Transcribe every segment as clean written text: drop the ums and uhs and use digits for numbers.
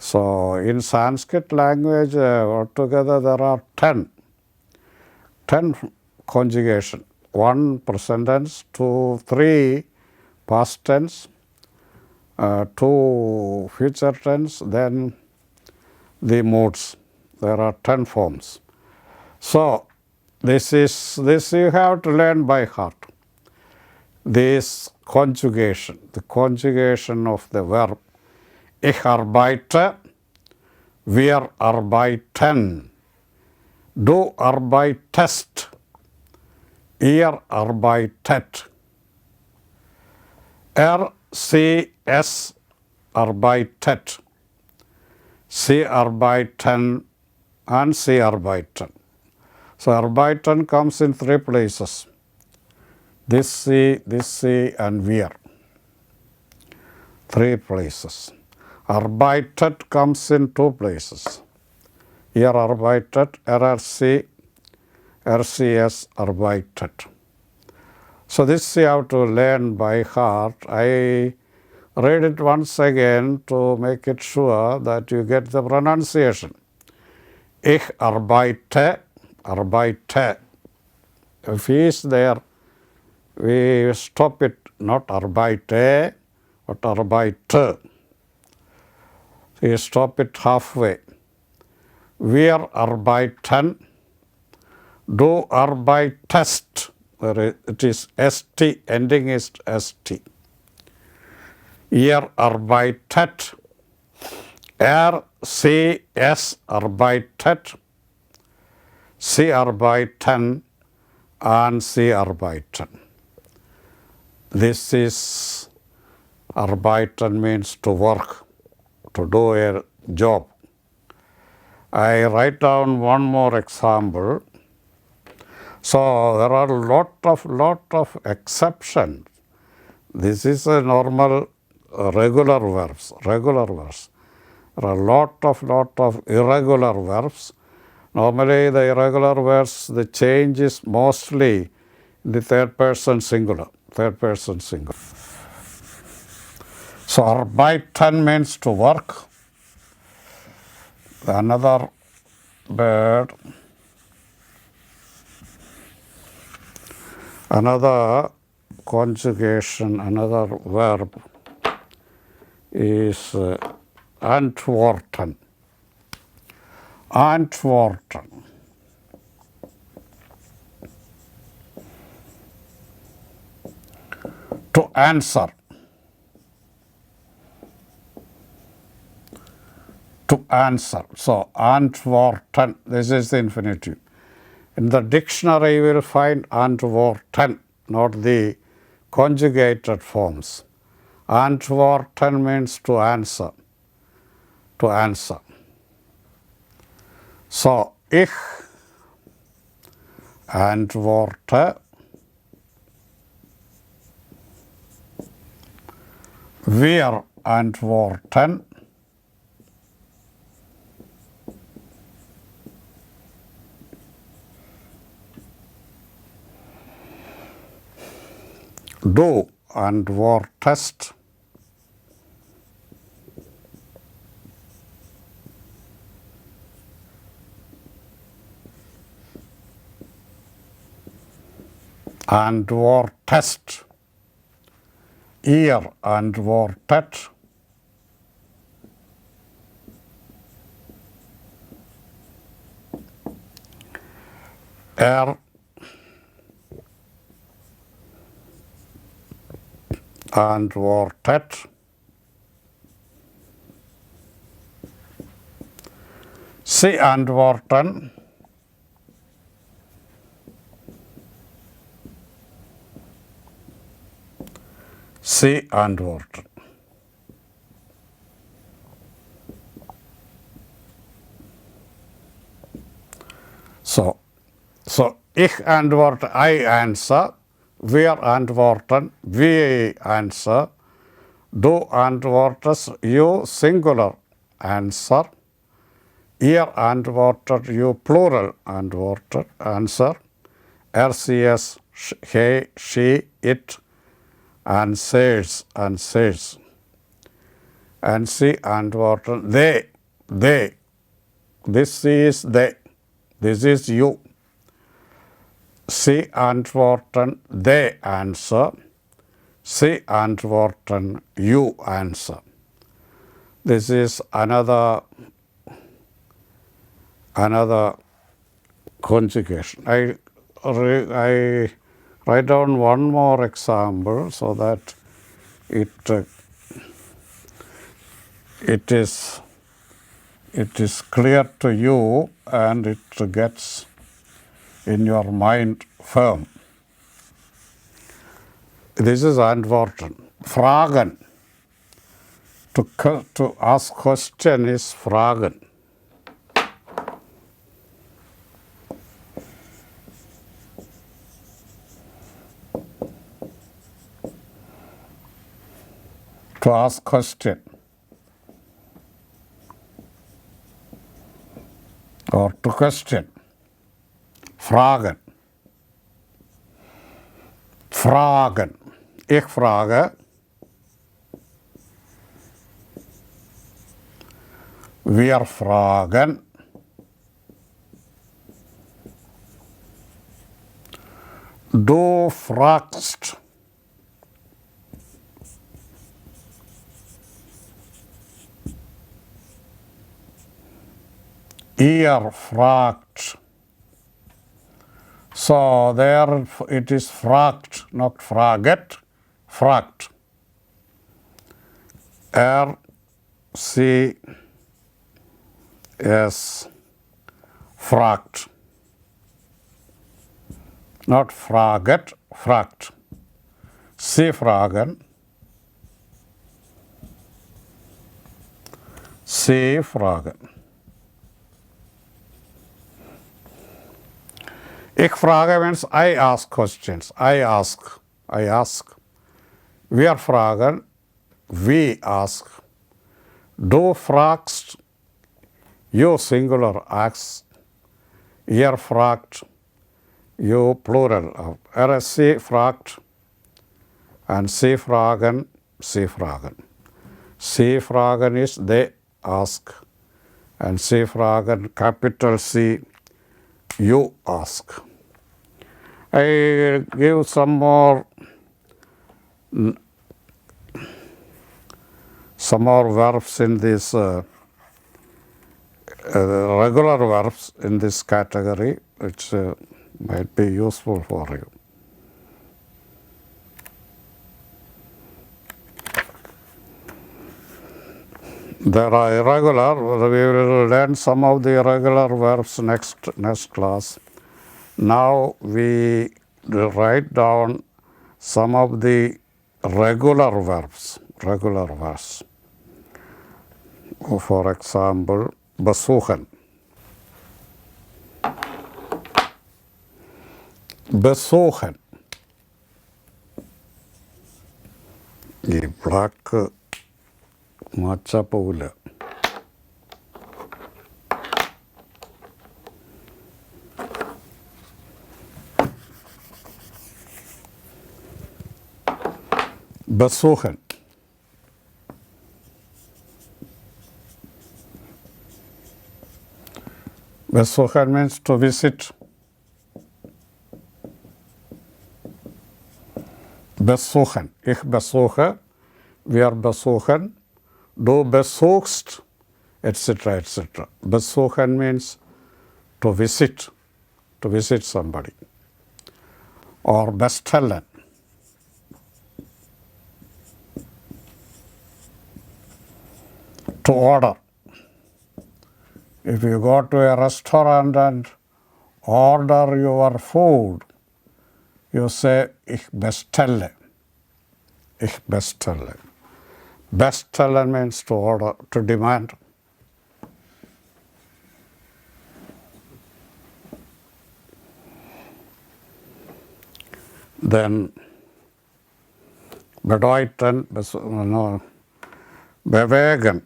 So in Sanskrit language, altogether there are 10 conjugation. 1 present tense, 2, 3 past tense, 2 future tense, then the moods. There are 10 forms. So this you have to learn by heart. This conjugation, the conjugation of the verb. Ich arbeite, wir arbeiten. Du arbeitest, ihr arbeitet. Sie, es arbeitet. Sie arbeiten and sie arbeiten. So arbeiten comes in 3 places. This sie and wir. 3 places. Arbeitet comes in 2 places. Ihr arbeitet, sie, es arbeitet. So this you have to learn by heart. I read it once again to make it sure that you get the pronunciation. Ich arbeite, arbeite. If he is there, we stop it, not arbeite, but arbeite. We stop it halfway. Wir arbeiten, du arbeitest. It is st, ending is st. Ihr arbeitet, sie, es arbeitet, sie arbeiten, and sie arbeiten. This is, arbeiten means to work, to do a job. I write down one more example. So there are lot of exceptions. This is a normal regular verbs. There are lot of irregular verbs. Normally the irregular verbs, the change is mostly in the third person singular. So arbeiten means to work. Another word, another conjugation, another verb is antworten. Antworten. To answer. To answer. So, antworten, this is the infinitive. In the dictionary, you will find antworten, not the conjugated forms. Antworten means to answer. To answer. So, ich antworte, wir antworten, du antwortest, antwortest, ihr antwortet, antwortet, sie antworten, sie antworten. So ich antworte, I answer, wir antworten, we answer, du antwortest, you singular answer, ihr antwortet, you plural antwortet, answer, RCS, he, she, it, answers, and sie antworten, they they. This is they. This is you. Sie antworten, they answer. Sie antworten, you answer. This is another conjugation. I write down one more example so that it is clear to you and it gets in your mind firm. This is antworten. Fragen. To ask question is fragen. To ask question or to question. Fragen. Fragen. Ich frage. Wir fragen. Du fragst. Ihr fragt. So there it is fragt, not fraget, fragt. C-S, fragt. Not fraget, fragt. Sie fragen. Sie fragen. Ich frage means I ask questions. I ask. Wir fragen. We ask. Du fragst. You singular asks. Ihr fragt. You plural. Sie fragt. And sie fragen. Sie fragen. Sie fragen is they ask. And sie fragen, capital C, you ask. I give some more verbs in this regular verbs in this category, which might be useful for you. There are irregular. We will learn some of the irregular verbs next class. Now we write down some of the regular verbs. For example, besuchen. Besuchen. ഈ black മാച്ചാ പോവില്ല. Besuchen. Besuchen means to visit. Besuchen. Ich besuche. Wir besuchen. Du besuchst, etc., etc. Besuchen means to visit somebody. Or bestellen. To order. If you go to a restaurant and order your food, you say, ich bestelle. Ich bestelle. Bestellen means to order, to demand. Then bedeuten, bewegen.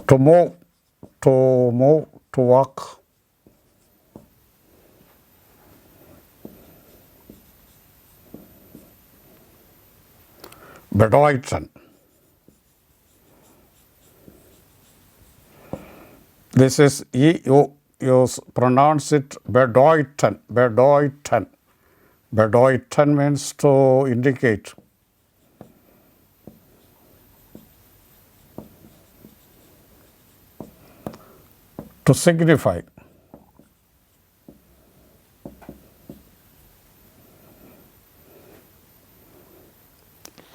To move, to walk. bedeuten. This is you pronounce it bedeuten, bedeuten. Bedeuten means to indicate. To signify.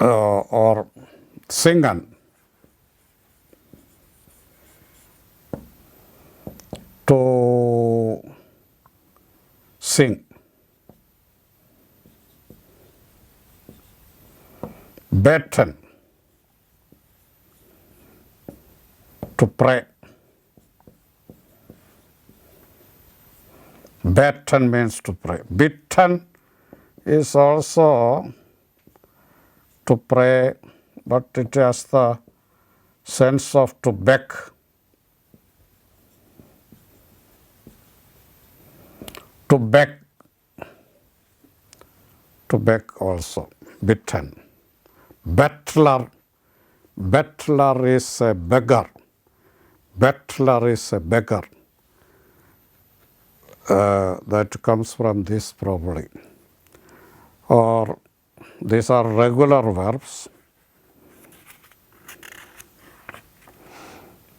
Or singen. To sing. Beten. To pray. Beten means to pray. Bitten is also to pray, but it has the sense of to beg. To beg. To beg also. Bitten. Bettler. Bettler is a beggar. Bettler is a beggar. That comes from this probably. Or these are regular verbs.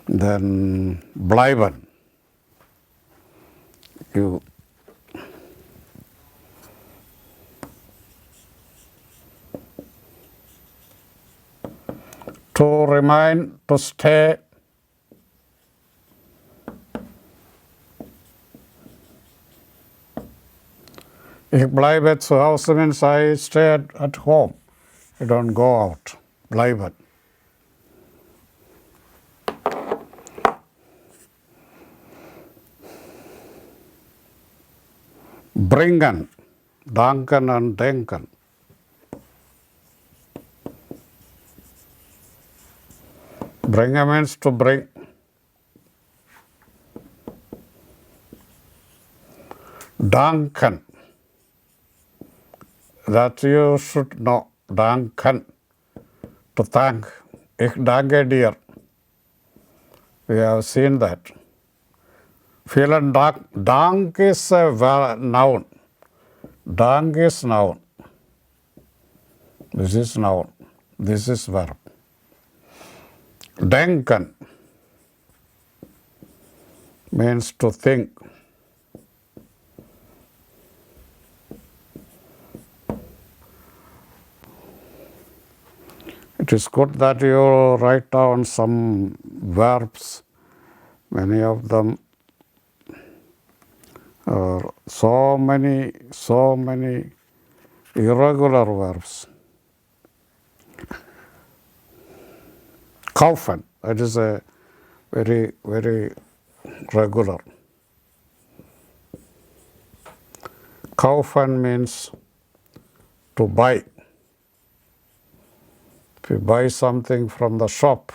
Then bleiben. You to remain, to stay. Ich bleibe zu Hause means I stay at home. I don't go out. Bleiben. Bringen. Danken and denken. Bringen means to bring. Danken. That you should know. Danken. To thank. Ich danke dir. We have seen that. Vielen Dank. Dank is a noun. Dank is noun. This is noun. This is verb. Denken means to think. It is good that you write down some verbs. Many of them are so many irregular verbs. Kaufen, that is a very regular. Kaufen means to buy. If you buy something from the shop,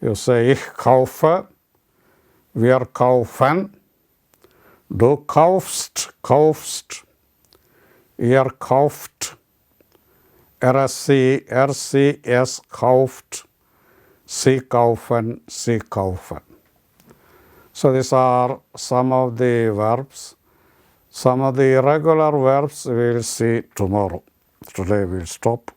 you say, ich kaufe, wir kaufen, du kaufst, ihr kauft, es kauft, sie kaufen, sie kaufen. So these are some of the verbs. Some of the irregular verbs we will see tomorrow. Today we'll stop.